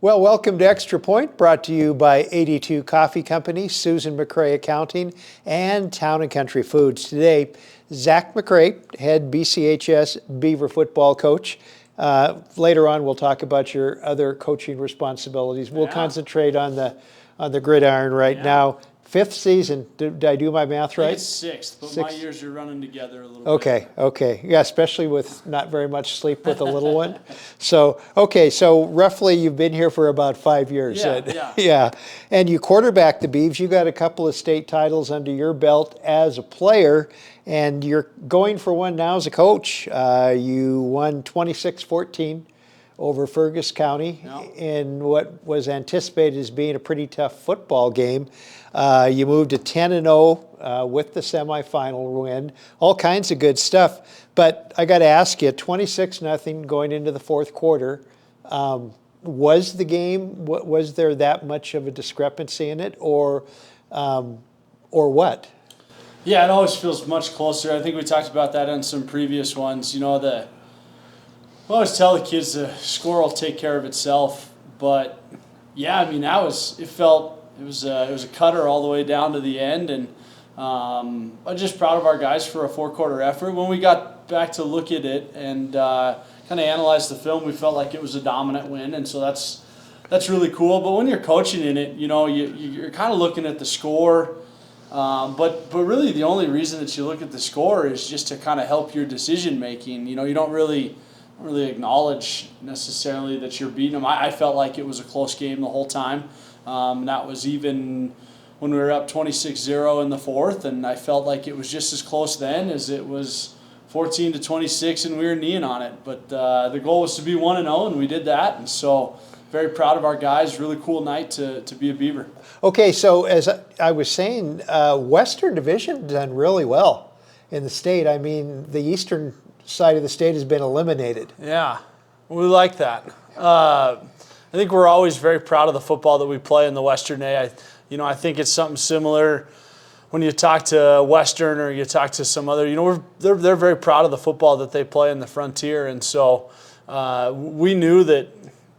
Well, welcome to Extra Point, brought to you by 82 Coffee Company, Susan McCrae Accounting, and Town and Country Foods. Today, Zach McCrae, head BCHS Beaver football coach. Later on, we'll talk about your other coaching responsibilities. We'll concentrate on the gridiron right now. Fifth season. Did I do my math right? I think it's sixth, but my years are running together a little bit. Okay. Yeah, especially with not very much sleep with a little one. So roughly you've been here for about 5 years. Yeah. And you quarterback the Beavs. You got a couple of state titles under your belt as a player, and you're going for one now as a coach. You won 26-14 over Fergus County in what was anticipated as being a pretty tough football game. You moved to 10-0 with the semifinal win. All kinds of good stuff. But I got to ask you, 26-0 going into the fourth quarter. Was the game? Was there that much of a discrepancy in it, or what? Yeah, it always feels much closer. I think we talked about that on some previous ones. You know, I always tell the kids the score will take care of itself. But yeah, I mean, it was a cutter all the way down to the end, and I'm just proud of our guys for a four-quarter effort. When we got back to look at it and kind of analyze the film, we felt like it was a dominant win, and so that's really cool. But when you're coaching in it, you know, you're kind of looking at the score, but really the only reason that you look at the score is just to kind of help your decision making. You know, you don't really acknowledge necessarily that you're beating them. I felt like it was a close game the whole time. That was even when we were up 26-0 in the fourth, and I felt like it was just as close then as it was 14-26, and we were kneeing on it. But the goal was to be 1-0, and we did that, and so very proud of our guys. Really cool night to be a Beaver. Okay, so as I was saying, Western Division done really well in the state. I mean, the Eastern side of the state has been eliminated. Yeah, we like that. I think we're always very proud of the football that we play in the Western A. I think it's something similar when you talk to Western or you talk to some other. They're very proud of the football that they play in the Frontier, and so we knew that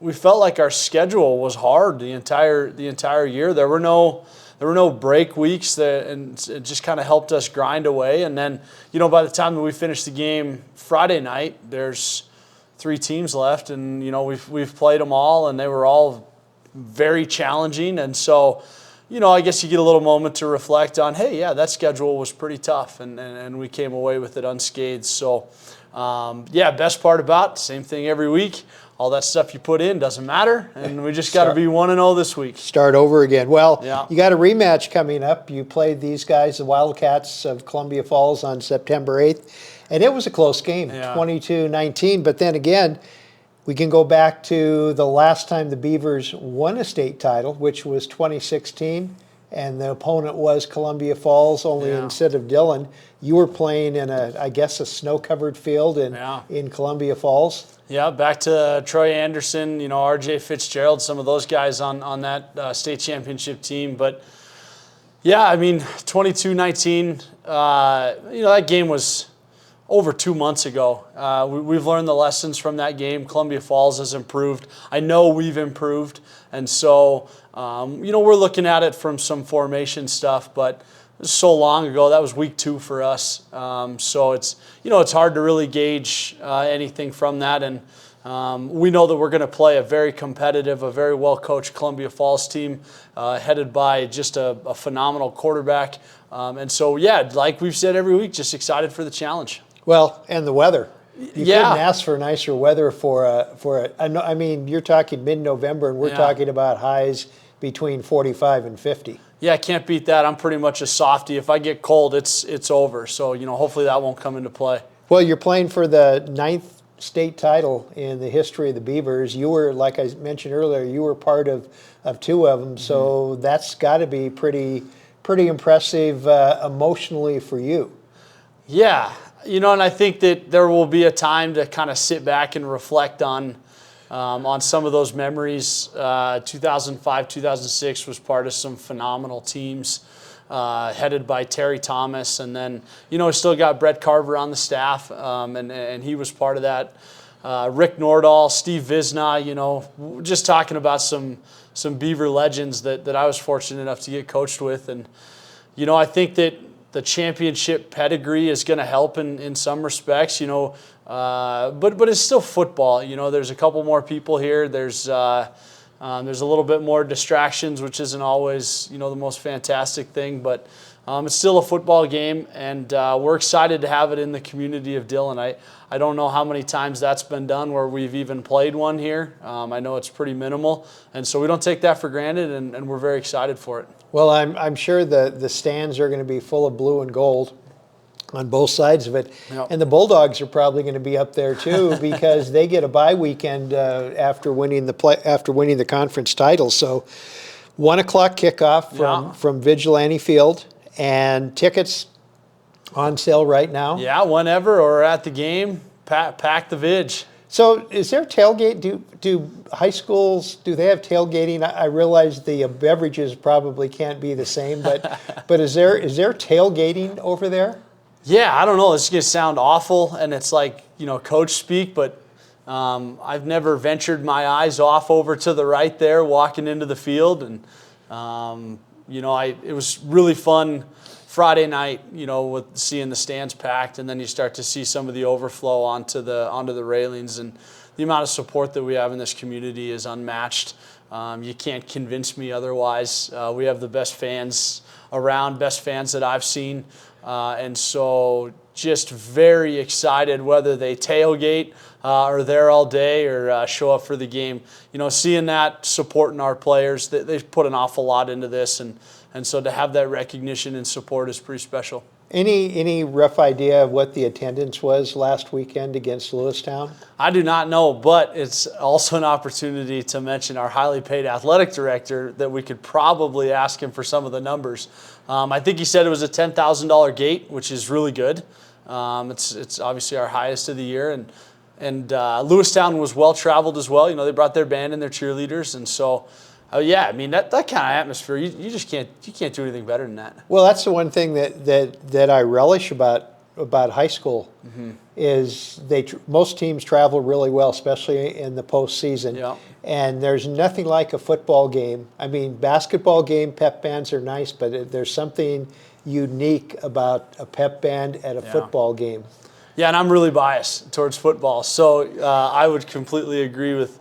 we felt like our schedule was hard the entire year. There were no break weeks and it just kind of helped us grind away. And then by the time that we finished the game Friday night, there's 3 teams left, and we've played them all, and they were all very challenging. And so, I guess you get a little moment to reflect on, hey, yeah, that schedule was pretty tough, and we came away with it unscathed. So, best part about same thing every week. All that stuff you put in doesn't matter, and we just got to be 1-0 this week. Start over again. Well, You got a rematch coming up. You played these guys, the Wildcats of Columbia Falls, on September 8th, and it was a close game, 22-19. But then again, we can go back to the last time the Beavers won a state title, which was 2016, and the opponent was Columbia Falls, only instead of Dillon, you were playing in a snow-covered field in Columbia Falls. Yeah, back to Troy Anderson, R.J. Fitzgerald, some of those guys on that state championship team. But, yeah, I mean, 22-19, that game was over 2 months ago. We've learned the lessons from that game. Columbia Falls has improved. I know we've improved. And so, we're looking at it from some formation stuff, but so long ago. That was week 2 for us. So it's hard to really gauge anything from that. And we know that we're going to play a very competitive, a very well-coached Columbia Falls team headed by just a phenomenal quarterback. And so, like we've said every week, just excited for the challenge. Well, and the weather. You couldn't ask for nicer weather I mean, you're talking mid-November, and we're talking about highs between 45 and 50. Yeah, I can't beat that. I'm pretty much a softie. If I get cold, it's over. So, hopefully that won't come into play. Well, you're playing for the 9th state title in the history of the Beavers. You were, like I mentioned earlier, you were part of 2 of them. So that's got to be pretty impressive emotionally for you. Yeah, and I think that there will be a time to kind of sit back and reflect on some of those memories. 2005, 2006 was part of some phenomenal teams. headed by Terry Thomas. And then, we still got Brett Carver on the staff, and he was part of that. Rick Nordahl, Steve Visna, just talking about some Beaver legends that I was fortunate enough to get coached with. And, I think that the championship pedigree is going to help in some respects, but it's still football. There's a couple more people here. There's a little bit more distractions, which isn't always, the most fantastic thing, but it's still a football game, and we're excited to have it in the community of Dillon. I don't know how many times that's been done where we've even played one here. I know it's pretty minimal, and so we don't take that for granted, and we're very excited for it. Well, I'm sure the stands are going to be full of blue and gold on both sides of it. Yep. And the Bulldogs are probably going to be up there too because they get a bye weekend after winning the conference title. So 1 o'clock kickoff from Vigilante Field, and tickets on sale right now. Yeah, whenever or at the game, pack the Vig. So is there tailgate? Do high schools, do they have tailgating? I realize the beverages probably can't be the same, but is there tailgating over there? Yeah, I don't know. This is going to sound awful, and it's like, coach speak, but I've never ventured my eyes off over to the right there walking into the field. And, it was really fun Friday night, with seeing the stands packed, and then you start to see some of the overflow onto the railings. And the amount of support that we have in this community is unmatched. You can't convince me otherwise. We have the best fans around, best fans that I've seen. And so just very excited whether they tailgate or there all day or show up for the game. Seeing that, supporting our players, they've put an awful lot into this. And so to have that recognition and support is pretty special. Any rough idea of what the attendance was last weekend against Lewistown? I do not know, but it's also an opportunity to mention our highly paid athletic director that we could probably ask him for some of the numbers. I think he said it was a $10,000 gate, which is really good. It's obviously our highest of the year, and Lewistown was well traveled as well. They brought their band and their cheerleaders, and so. That kind of atmosphere, you just can't do anything better than that. Well, that's the one thing that I relish about high school is most teams travel really well, especially in the postseason. Yeah. And there's nothing like a football game. Basketball game, pep bands are nice, but there's something unique about a pep band at a football game. Yeah, and I'm really biased towards football, so I would completely agree with.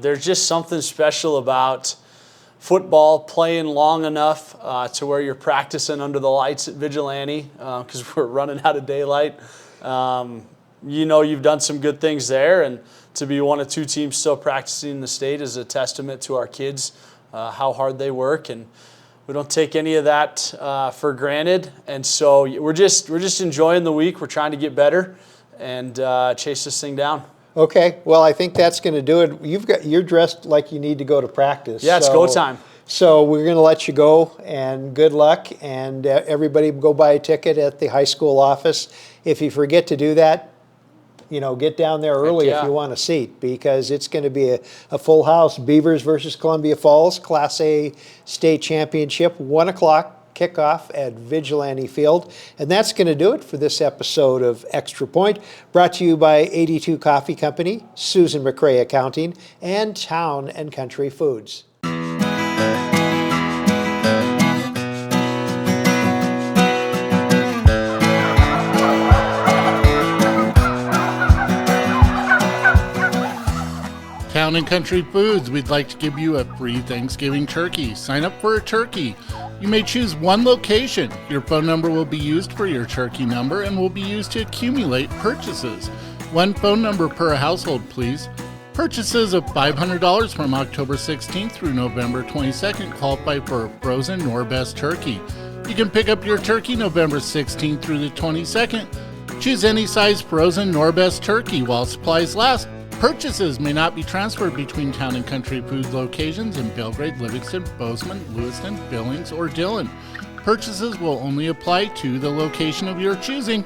There's just something special about football, playing long enough to where you're practicing under the lights at Vigilante because we're running out of daylight. You've done some good things there, and to be one of two teams still practicing in the state is a testament to our kids, how hard they work, and we don't take any of that for granted. And so we're just enjoying the week. We're trying to get better and chase this thing down. Okay, well, I think that's going to do it. You're dressed like you need to go to practice. Yeah, it's go time. So we're going to let you go, and good luck. And everybody go buy a ticket at the high school office. If you forget to do that, get down there early if you want a seat, because it's going to be a full house. Beavers versus Columbia Falls, Class A state championship, 1 o'clock. Kickoff at Vigilante Field. And that's going to do it for this episode of Extra Point, brought to you by 82 Coffee Company, Susan McRae Accounting, and Town and Country Foods. Town and Country Foods, we'd like to give you a free Thanksgiving turkey. Sign up for a turkey. You may choose one location. Your phone number will be used for your turkey number and will be used to accumulate purchases. One phone number per household, please. Purchases of $500 from October 16th through November 22nd qualify for a frozen nor best turkey. You can pick up your turkey November 16th through the 22nd. Choose any size frozen nor best turkey while supplies last. Purchases may not be transferred between Town and Country Food locations in Belgrade, Livingston, Bozeman, Lewiston, Billings, or Dillon. Purchases will only apply to the location of your choosing.